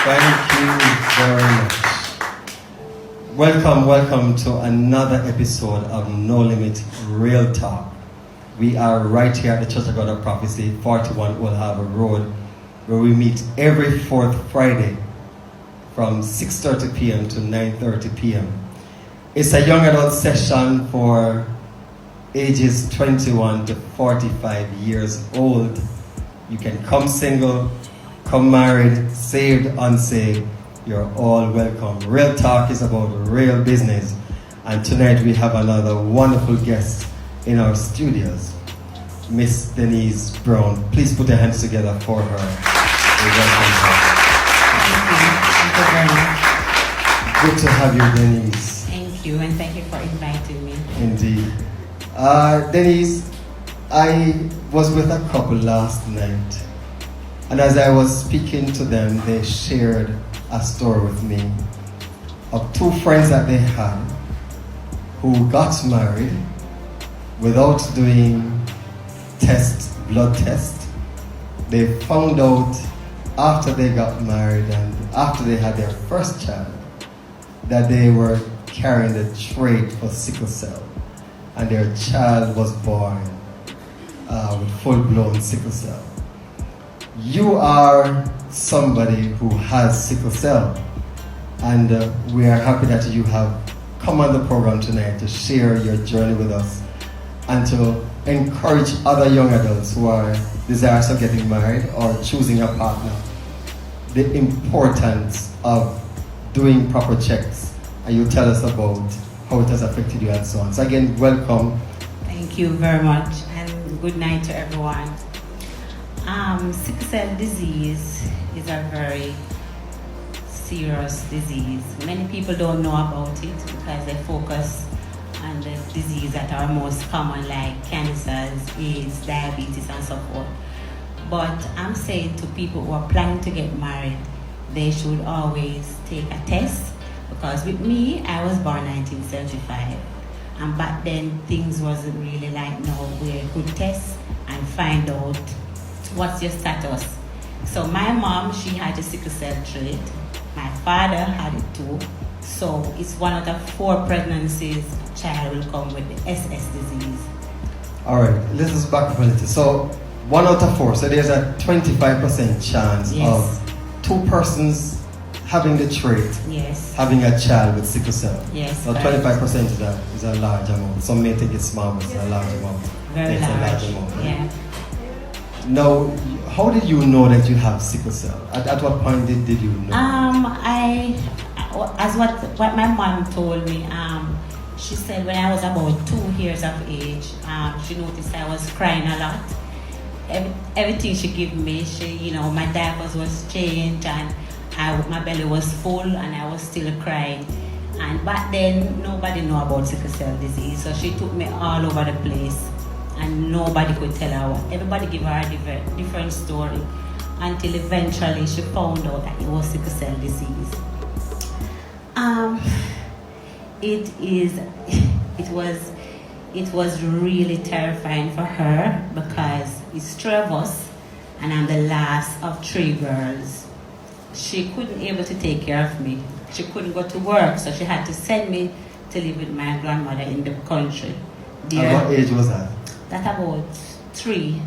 Thank you very much. Welcome to another episode of No Limit Real Talk. We are right here at the Church of God of Prophecy, 41 Old Harbour Road, where we meet every fourth Friday from 6:30 p.m. to 9:30 p.m. It's a young adult session for ages 21 to 45 years old. You can come single, come married, saved, unsaved. You're all welcome. Real Talk is about real business. And tonight we have another wonderful guest in our studios, Miss Denise Brown. Please put your hands together for her. We welcome her. Thank you very much. Good to have you, Denise. Thank you, and thank you for inviting me. Indeed. Denise, I was with a couple last night, and as I was speaking to them, they shared a story with me of two friends that they had who got married without doing blood test. They found out after they got married and after they had their first child that they were carrying the trait for sickle cell, and their child was born with full-blown sickle cell. You are somebody who has sickle cell, and we are happy that you have come on the program tonight to share your journey with us and to encourage other young adults who are desirous of getting married or choosing a partner, the importance of doing proper checks, and you tell us about how it has affected you and so on. So again, welcome. Thank you very much, and good night to everyone. Sickle cell disease is a very serious disease. Many people don't know about it because they focus on the diseases that are most common, like cancers, AIDS, diabetes, and so forth. But I'm saying to people who are planning to get married, they should always take a test, because with me, I was born 1975, and back then things wasn't really like now, where you could test and find out what's your status. So my mom, she had a sickle cell trait. My father had it too. So it's one out of 4 pregnancies a child will come with the SS disease. All right, let's just back up a little. So 1 out of 4. So there's a 25% chance Yes. of 2 persons having the trait, Yes. having a child with sickle cell. Yes. So 25% is a large amount. Some may think it's small, but it's a large amount. Very It's large. a large amount. Yeah. Now, how did you know that you have sickle cell? At what point did you know? As what my mom told me, she said when I was about 2 years of age, she noticed I was crying a lot. Everything she gave me, my diapers was changed, and my belly was full, and I was still crying. And back then, nobody knew about sickle cell disease, so she took me all over the place, and nobody could tell her what. Everybody gave her a different story, until eventually she found out that it was sickle cell disease. It was really terrifying for her, because it's 3 of us, and I'm the last of 3 girls. She couldn't able to take care of me. She couldn't go to work, so she had to send me to live with my grandmother in the country. At what age was that? That about 3.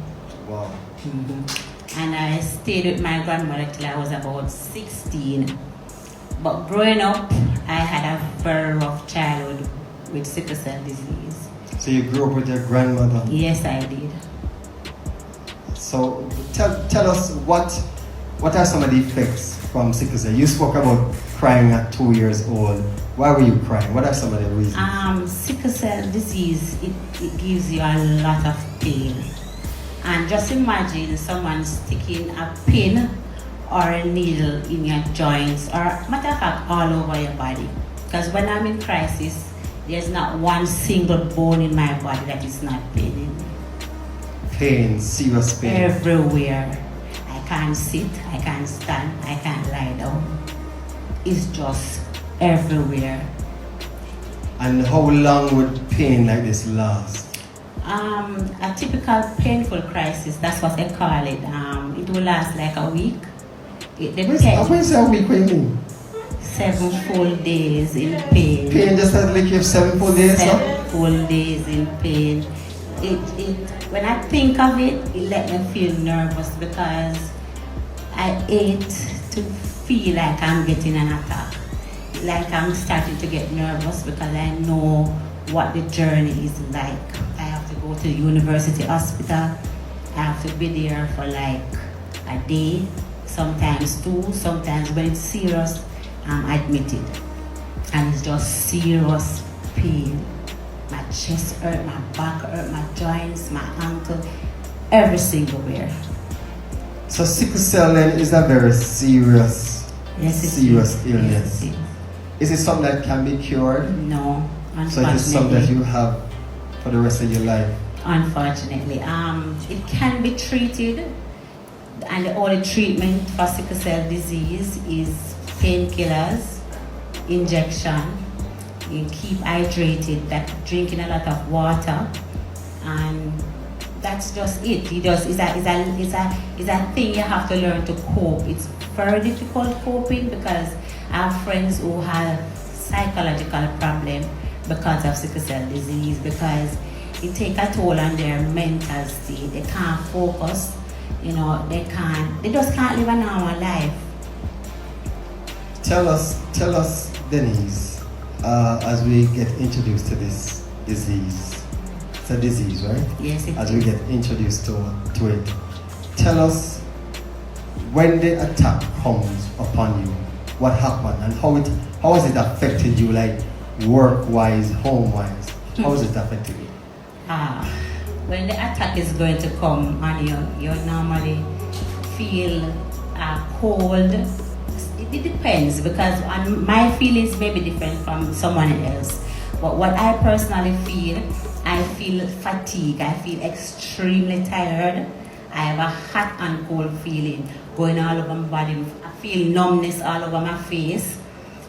Wow. Mm-hmm. And I stayed with my grandmother till I was about 16. But growing up, I had a very rough childhood with sickle cell disease. So you grew up with your grandmother? Yes, I did. So tell us what are some of the effects from sickle cell? You spoke about crying at 2 years old. Why were you crying? What are some of the reasons? Sickle cell disease, it gives you a lot of pain. And just imagine someone sticking a pin or a needle in your joints, or matter of fact, all over your body. Because when I'm in crisis, there's not one single bone in my body that is not paining me. Pain, serious pain. Everywhere. I can't sit, I can't stand, I can't lie down. It's just everywhere. And how long would pain like this last? A typical painful crisis, that's what they call it. It will last like a week. It When's depends. a week, what do you mean? 7 full days in pain. Pain just like you have 7 full days, so? 7 full days in pain. When I think of it, it let me feel nervous because I ate to feel like I'm getting an attack. Like I'm starting to get nervous because I know what the journey is like. I have to go to the university hospital. I have to be there for like a day, sometimes 2, sometimes when it's serious, I'm admitted. And it's just serious pain. My chest hurt, my back hurt, my joints, my ankle, every single where. So sickle cell then is a very serious, serious illness. Yes, Is it something that can be cured? no, So it is something that unfortunately. you have for the rest of your life? Unfortunately, it can be treated, and the only treatment for sickle cell disease is painkillers, injection. You keep hydrated, that drinking a lot of water, and that's just it. It's a thing you have to learn to cope. It's very difficult coping because I have friends who have psychological problem because of sickle cell disease, because it takes a toll on their mental state. They can't focus, they just can't live a normal life. Tell us, Denise, as we get introduced to this disease. It's a disease, right? Yes, it As is. we get introduced to it, tell us when the attack comes upon you, what happened and how has it affected you, like work-wise, home-wise? How has it affected you? When the attack is going to come on you, you normally feel cold. It depends because my feelings may be different from someone else. But what I personally feel, I feel fatigue. I feel extremely tired. I have a hot and cold feeling going all over my body. I feel numbness all over my face.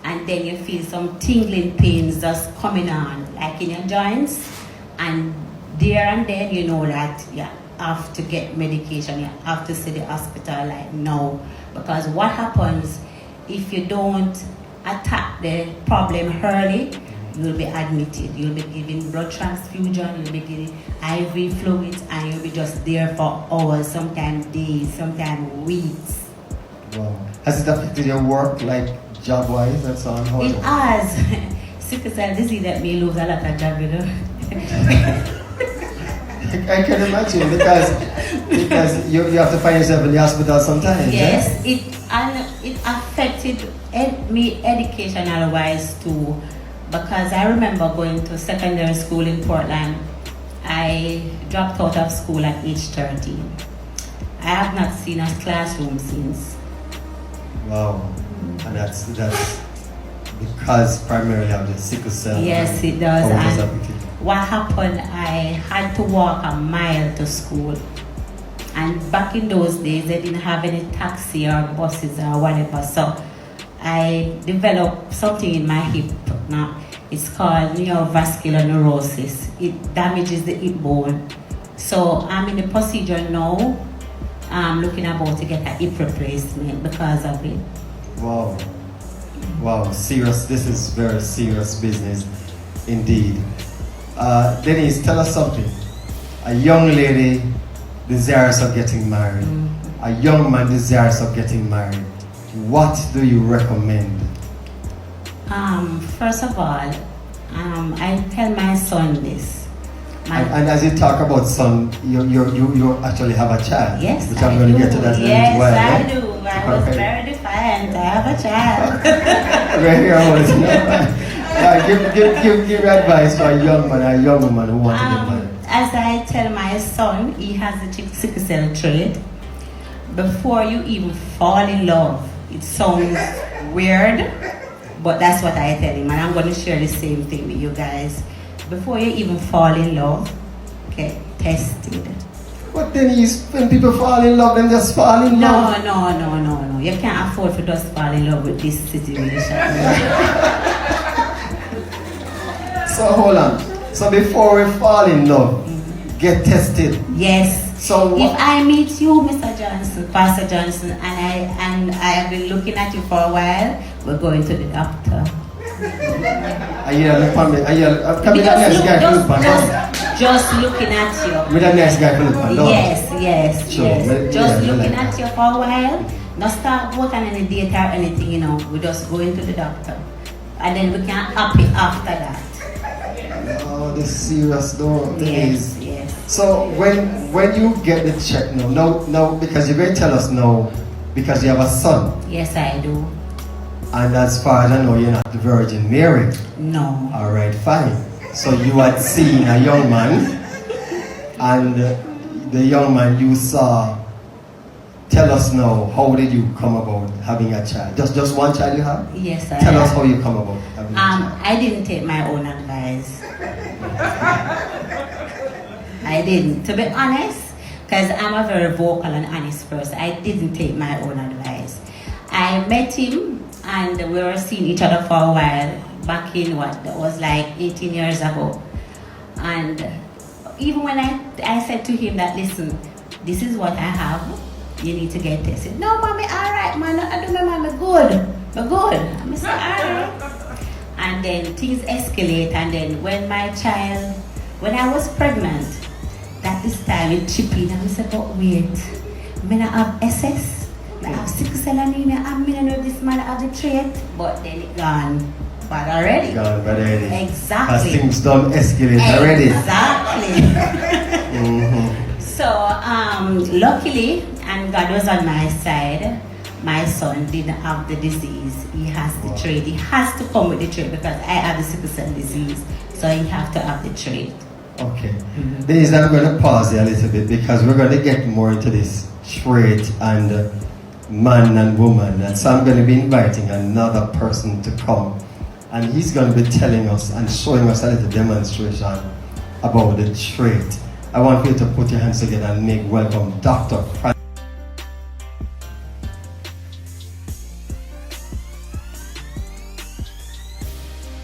And then you feel some tingling pains just coming on, like in your joints. And there and then you know that you have to get medication. You have to see the hospital like now. Because what happens if you don't attack the problem early, you'll be admitted. You'll be given blood transfusion, you'll be given IV fluids, and you'll be just there for hours, sometimes days, sometimes weeks. Wow. Has it affected your work, like job-wise and so on? How It has. Sickle cell disease let me lose a lot of job, I can imagine because you have to find yourself in the hospital sometimes. Yes, it affected me educational wise too, because I remember going to secondary school in Portland. I dropped out of school at age 13. I have not seen a classroom since. Wow. And that's because primarily of the sickle cell. Yes, it does. How it has And affected you. what happened, I had to walk a mile to school. And back in those days, they didn't have any taxi or buses or whatever. So I developed something in my hip. Now, it's called neovascular neurosis. It damages the hip bone. So I'm in the procedure now. I'm looking about to get a hip replacement because of it. Wow. Wow, serious. This is very serious business indeed. Denise, tell us something. A young lady desirous of getting married. A young man desirous of getting married. What do you recommend? First of all, I tell my son this. And as you talk about son, you actually have a child. Yes, which I'm going to get to that in a yes, while. I right? do. I was Okay. very defiant. I have a child. Right here, I was. Give advice for a young man or a young woman who wants to get married. As I tell my son, he has the sickle cell trait. Before you even fall in love, it sounds weird, but that's what I tell him, and I'm going to share the same thing with you guys. Before you even fall in love, get tested. But then when people fall in love, then just fall in love. No. You can't afford to just fall in love with this situation. So hold on. So before we fall in love, get tested. Yes. So if I meet you, Mr. Johnson, Pastor Johnson, and I have been looking at you for a while, we're going to the doctor. Are you coming? Are you coming? Just looking at you. With a nice guy from the Yes. Sure. Yes. Just looking at you for a while. Not start working on any date or anything, you know. We just going to the doctor, and then we can up it after that. Oh, this is serious though. Yes. So when you get the check now, because you're going to tell us now, because you have a son. Yes, I do. And as far as I know, you're not the Virgin Mary. No. All right, fine. So you had seen a young man, and the young man you saw. Tell us now, how did you come about having a child? Just one child you have? Yes, I Tell us how you come about having a child. I didn't take my own advice. I didn't, to be honest, because I'm a very vocal and honest person. I didn't take my own advice. I met him and we were seeing each other for a while back in that was like 18 years ago. And even when I said to him that, listen, this is what I have, you need to get tested. No, mommy, all right, man, I do my mommy good. I'm good. All right. And then things escalate, and then when I was pregnant, that this time it chipped in, and I said, but wait, I have SS, I have sickle cell anemia, I don't know if this man have the trait, but then it gone bad already. Exactly. As things don't escalate already. Exactly. So, luckily, and God was on my side, my son didn't have the disease. He has the trait. He has to come with the trait because I have the sickle cell disease. So he have to have the trait. Okay. Denise, I'm going to pause here a little bit because we're going to get more into this trait and man and woman. And so I'm going to be inviting another person to come. And he's going to be telling us and showing us a little demonstration about the trait. I want you to put your hands together and make welcome Dr.